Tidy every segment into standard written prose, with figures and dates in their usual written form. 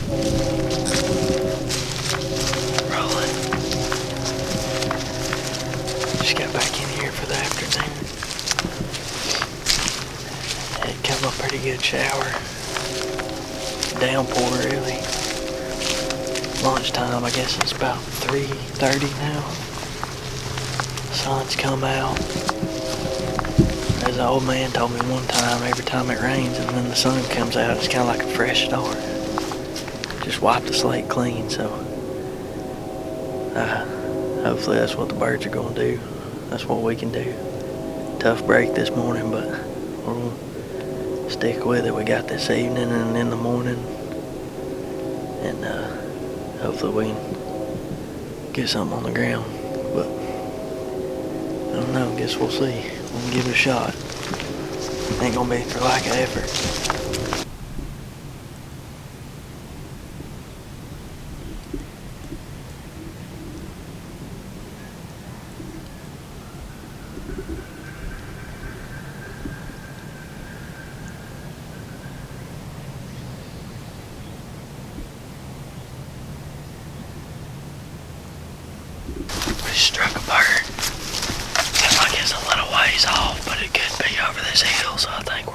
Rolling. Just got back in here for the afternoon. Had come a pretty good shower. Downpour really. Lunchtime, I guess it's about 3:30 now. Sun's come out. As the old man told me one time, every time it rains and then the sun comes out, it's kind of like a fresh start. Just wipe the slate clean, so hopefully that's what the birds are going to do. That's what we can do. Tough break this morning, but we'll stick with it. We got this evening and in the morning, and hopefully we can get something on the ground. But I don't know, guess we'll see. We'll give it a shot. Ain't gonna be for lack of effort. We struck a bird. Looks like it's a little ways off, but it could be over this hill, so I think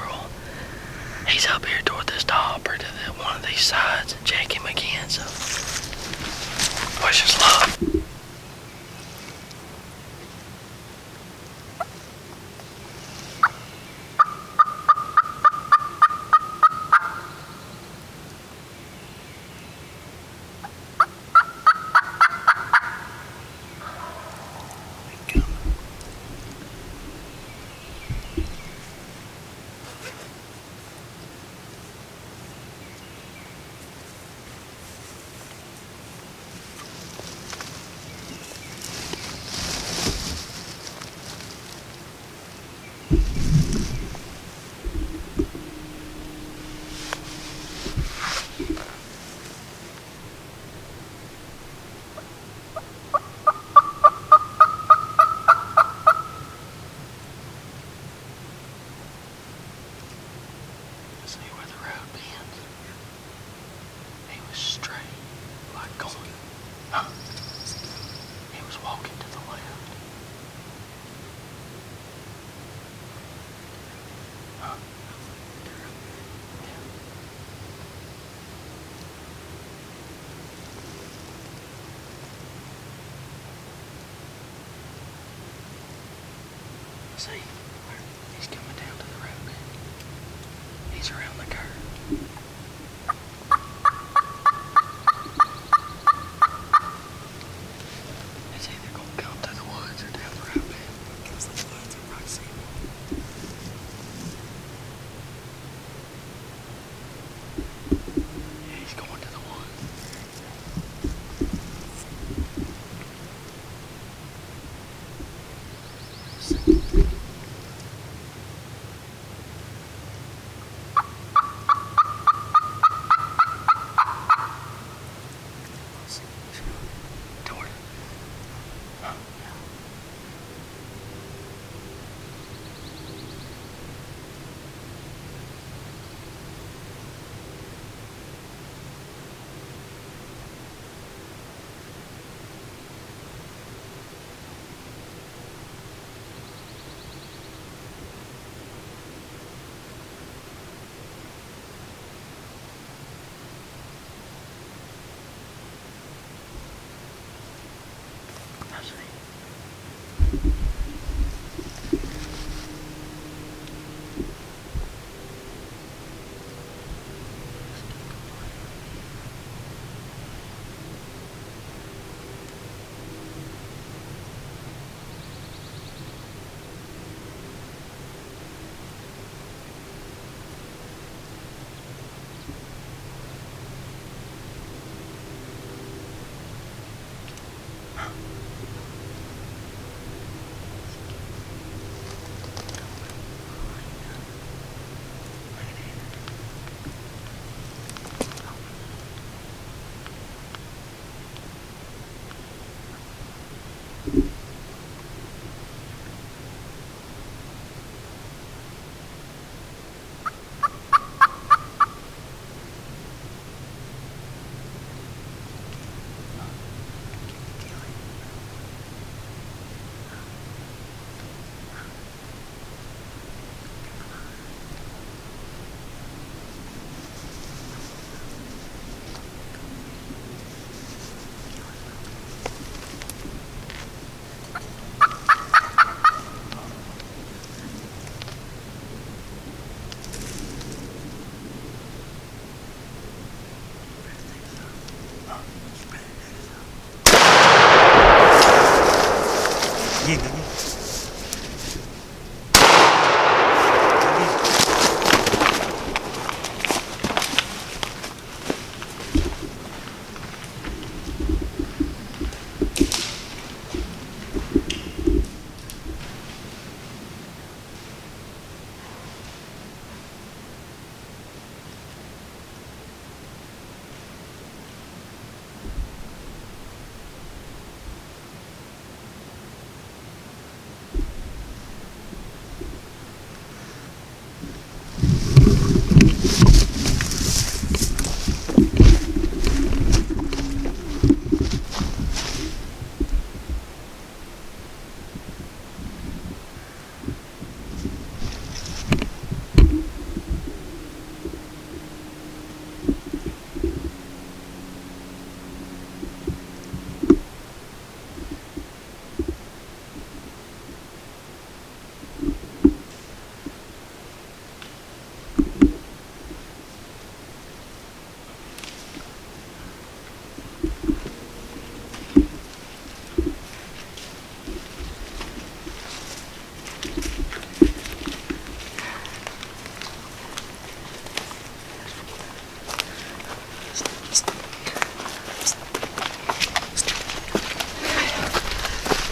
he's up here toward this top or to one of these sides, and check him again, so wish us luck. See, he's coming down to the road bed. He's around the curve. He's either going to come to the woods or down the road bed. Because the woods are right see him. Yeah, he's going to the woods.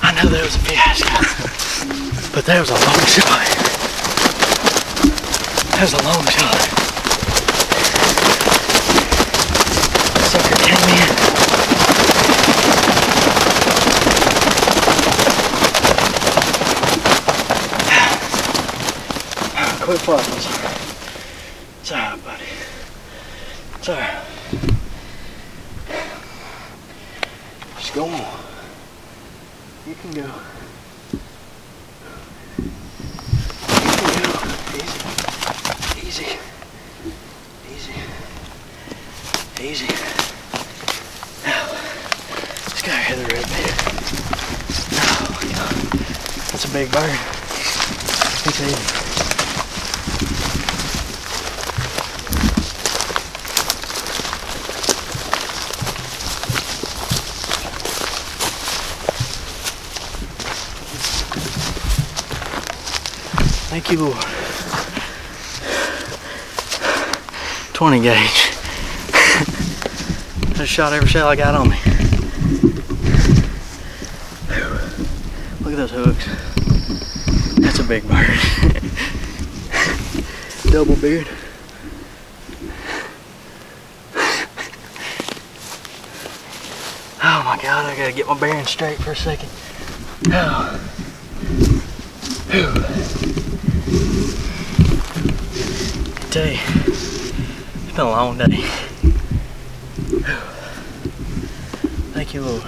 I know that was a fiasco, but that was a long shot. That was a long shot. Sucker came in. Quit flopping. It's alright, buddy. It's alright. Just go on. You can go. You can go. Easy. Easy. Easy. Easy. Now, let's go here, the red bed. Oh, God. That's a big bird. It's easy. Thank you, Lord. 20 gauge. Just shot every shell I got on me. Look at those hooks. That's a big bird. Double beard. Oh my God, I gotta get my bearings straight for a second. Oh. Whew. I tell you, it's been a long day. Whew. Thank you, Lord.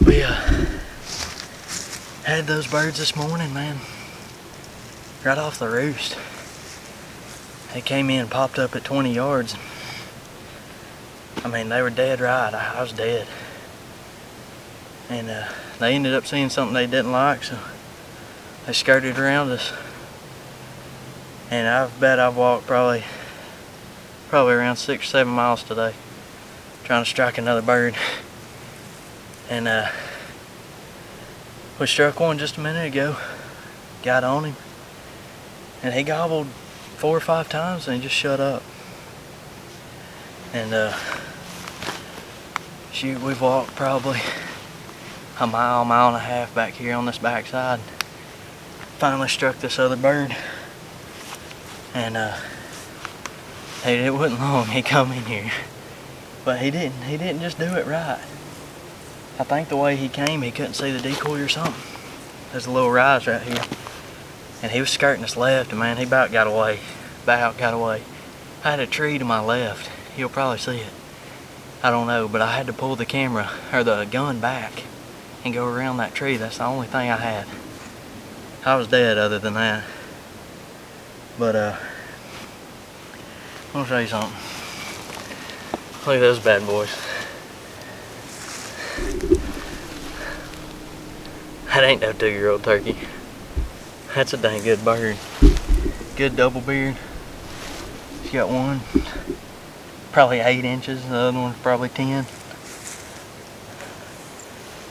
We had those birds this morning, man, right off the roost. They came in and popped up at 20 yards. I mean, they were dead right. I was dead. And they ended up seeing something they didn't like, so they skirted around us. And I bet I've walked probably around 6 or 7 miles today, trying to strike another bird. And we struck one just a minute ago, got on him, and he gobbled 4 or 5 times and he just shut up. And shoot, we've walked probably a mile and a half back here on this backside. Finally struck this other bird, and it wasn't long he come in here, but he didn't just do it right. I think the way he came, he couldn't see the decoy or something. There's a little rise right here, and he was skirting us left, and man, he about got away. I had a tree to my left. You'll probably see it. I don't know, but I had to pull the camera or the gun back and go around that tree. That's the only thing I had. I was dead other than that. But I'll show you something. Look at those bad boys. That ain't no 2-year-old turkey. That's a dang good bird. Good double beard. She's got one probably 8 inches, the other one's probably 10.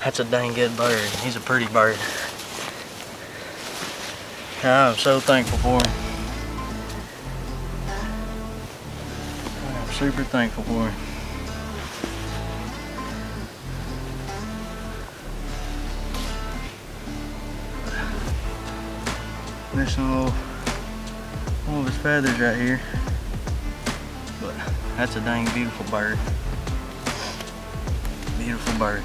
That's a dang good bird. He's a pretty bird. I'm so thankful for him. I'm super thankful for him. Missing one of his feathers right here. But that's a dang beautiful bird. Beautiful bird.